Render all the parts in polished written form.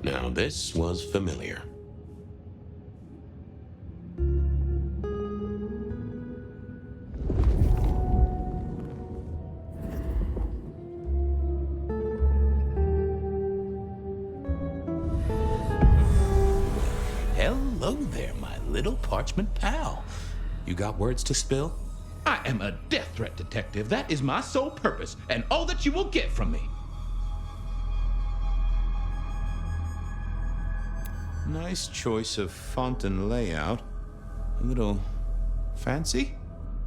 Now this was familiar. Hello there, my little parchment pal. You got words to spill? I am a death threat detective. That is my sole purpose, and all that you will get from me. Nice choice of font and layout. A little fancy?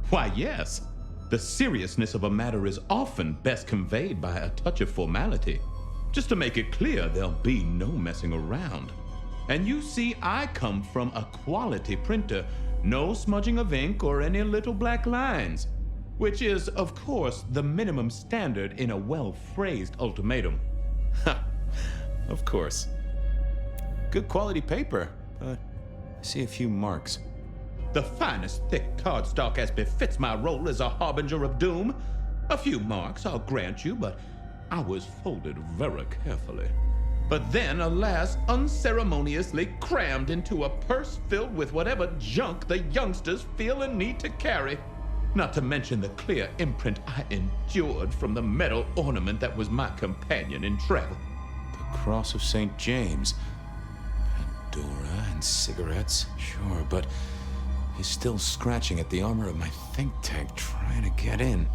Why, yes. The seriousness of a matter is often best conveyed by a touch of formality. Just to make it clear, there'll be no messing around. And you see, I come from a quality printer. No smudging of ink or any little black lines. Which is, of course, the minimum standard in a well-phrased ultimatum. Ha! Of course. Good quality paper, but I see a few marks. The finest thick cardstock as befits my role as a harbinger of doom. A few marks, I'll grant you, but I was folded very carefully. But then, alas, unceremoniously crammed into a purse filled with whatever junk the youngsters feel a need to carry. Not to mention the clear imprint I endured from the metal ornament that was my companion in travel. The Cross of St. James. Pandora and cigarettes, sure, but he's still scratching at the armor of my think tank trying to get in.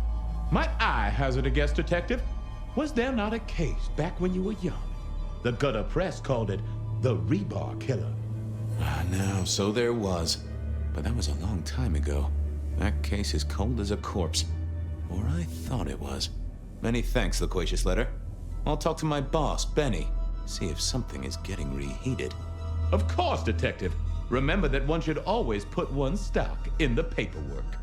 Might I hazard a guess, detective? Was there not a case back when you were young? The gutter press called it the rebar killer. No, so there was. But that was a long time ago. That case is cold as a corpse. Or I thought it was. Many thanks, Loquacious Letter. I'll talk to my boss, Benny, see if something is getting reheated. Of course, detective. Remember that one should always put one's stock in the paperwork.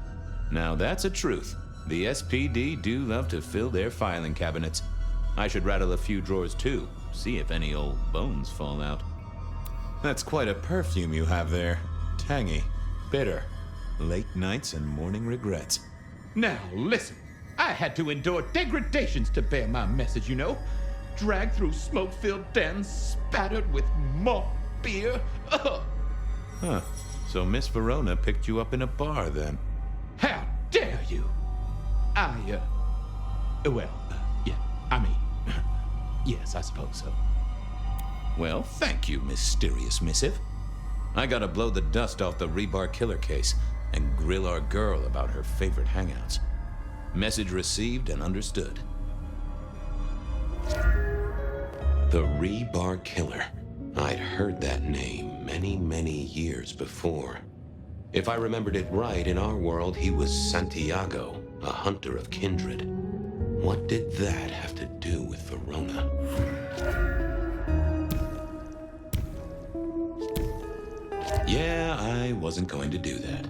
Now that's a truth. The SPD do love to fill their filing cabinets. I should rattle a few drawers too, see if any old bones fall out. That's quite a perfume you have there. Tangy, bitter, late nights and morning regrets. Now, listen. I had to endure degradations to bear my message, you know. Dragged through smoke-filled dens, spattered with malt beer. Ugh. Huh. So Miss Verona picked you up in a bar then? How dare you? Yes, I suppose so. Well, thank you, mysterious missive. I gotta blow the dust off the rebar killer case and grill our girl about her favorite hangouts. Message received and understood. The Rebar Killer. I'd heard that name many, many years before. If I remembered it right, in our world, he was Santiago, a hunter of kindred. What did that have to do with Verona? Yeah, I wasn't going to do that.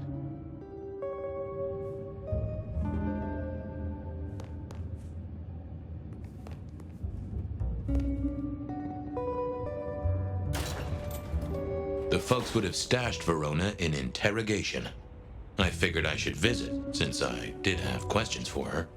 The folks would have stashed Verona in interrogation. I figured I should visit, since I did have questions for her.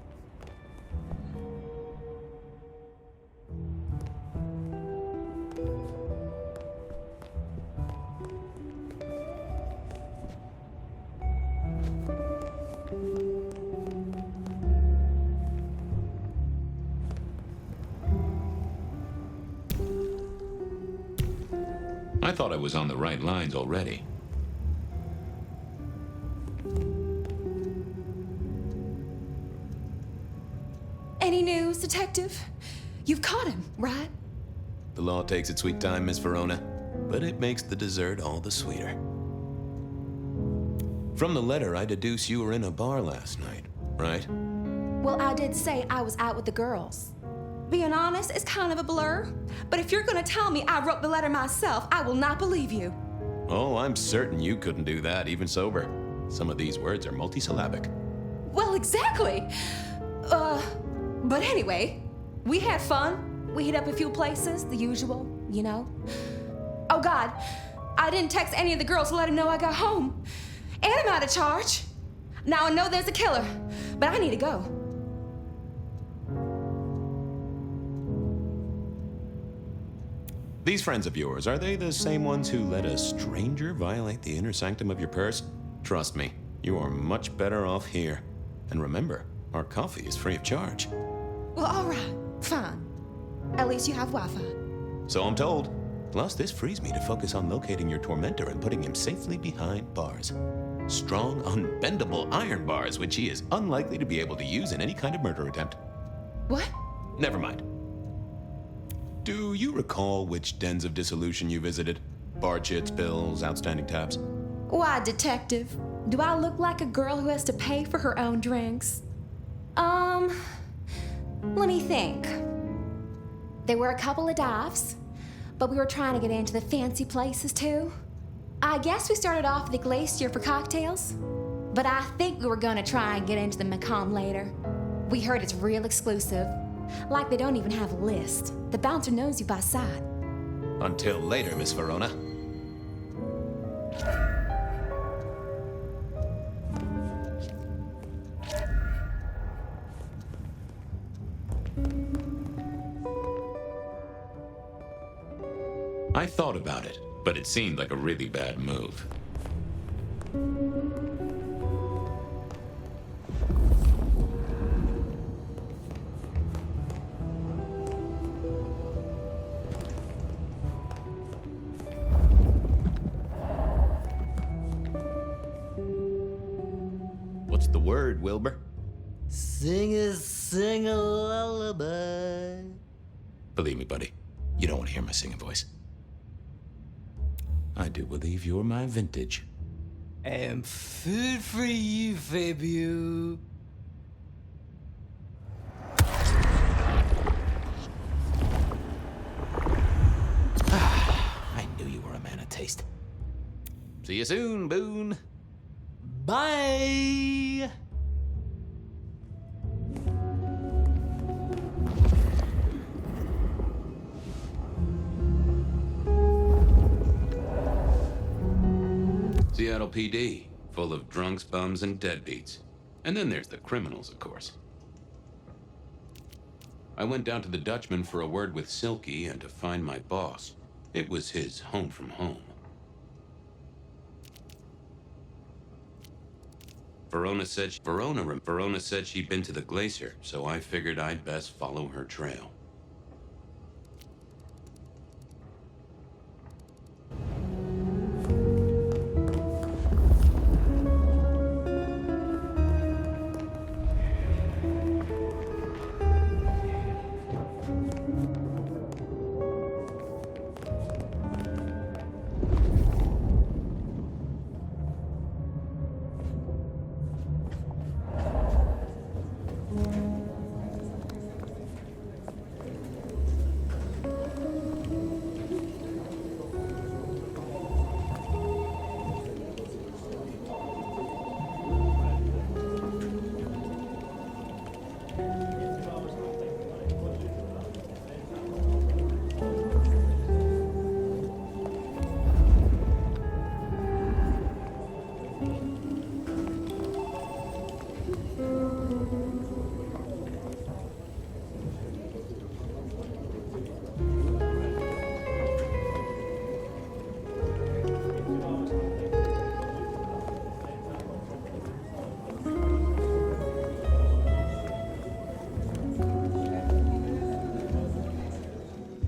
I thought I was on the right lines already. Any news, detective? You've caught him, right? The law takes its sweet time, Miss Verona, but it makes the dessert all the sweeter. From the letter, I deduce you were in a bar last night, right? Well, I did say I was out with the girls. Being honest, it's kind of a blur. But if you're gonna tell me I wrote the letter myself, I will not believe you. Oh, I'm certain you couldn't do that, even sober. Some of these words are multisyllabic. Well, exactly. But anyway, we had fun. We hit up a few places, the usual, you know. Oh God, I didn't text any of the girls to let them know I got home. And I'm out of charge. Now I know there's a killer, but I need to go. These friends of yours, are they the same ones who let a stranger violate the inner sanctum of your purse? Trust me, you are much better off here. And remember, our coffee is free of charge. Well, all right, fine. At least you have Wi-Fi. So I'm told. Plus, this frees me to focus on locating your tormentor and putting him safely behind bars. Strong, unbendable iron bars, which he is unlikely to be able to use in any kind of murder attempt. What? Never mind. Do you recall which dens of dissolution you visited? Bar chits, bills, outstanding tabs? Why, detective? Do I look like a girl who has to pay for her own drinks? Let me think. There were a couple of dives, but we were trying to get into the fancy places too. I guess we started off at the Glacier for cocktails, but I think we were gonna try and get into the Macomb later. We heard it's real exclusive. Like they don't even have a list. The bouncer knows you by sight. Until later, Miss Verona. I thought about it, but it seemed like a really bad move. What's the word, Wilbur? Sing a lullaby. Believe me, buddy, you don't want to hear my singing voice. I do believe you're my vintage. And food for you, Fabio. I knew you were a man of taste. See you soon, Boone. Bye. Seattle PD, full of drunks, bums, and deadbeats. And then there's the criminals, of course. I went down to the Dutchman for a word with Silky and to find my boss. It was his home from home. Verona said she'd been to the Glacier, so I figured I'd best follow her trail.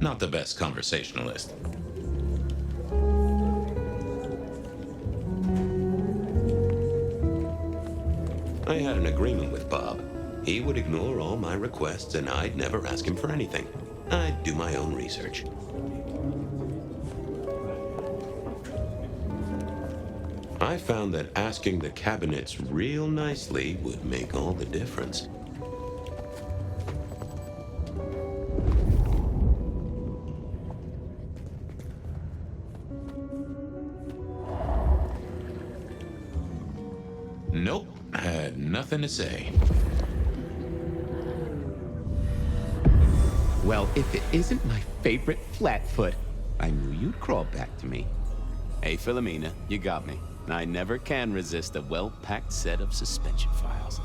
Not the best conversationalist. I had an agreement with Bob. He would ignore all my requests and I'd never ask him for anything. I'd do my own research. I found that asking the cabinets real nicely would make all the difference. Nope, had nothing to say. Well, if it isn't my favorite Flatfoot, I knew you'd crawl back to me. Hey, Philomena, you got me. I never can resist a well-packed set of suspension files.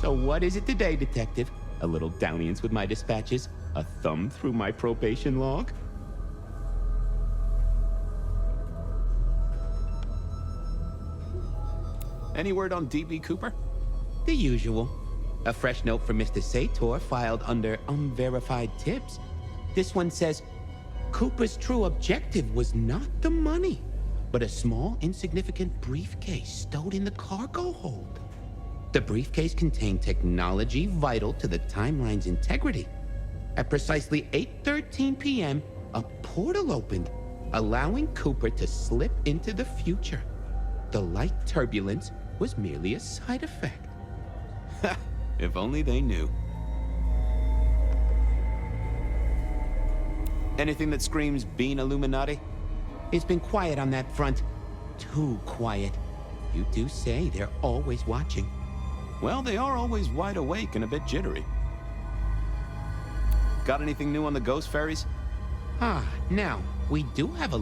So what is it today, Detective? A little dalliance with my dispatches? A thumb through my probation log? Any word on DB Cooper? The usual. A fresh note from Mr. Sator filed under unverified tips. This one says, Cooper's true objective was not the money, but a small, insignificant briefcase stowed in the cargo hold. The briefcase contained technology vital to the timeline's integrity. At precisely 8:13 p.m., a portal opened, allowing Cooper to slip into the future. The light turbulence was merely a side effect. If only they knew. Anything that screams Bean Illuminati? It's been quiet on that front. Too quiet. You do say they're always watching. Well, they are always wide awake and a bit jittery. Got anything new on the ghost ferries? Now, we do have a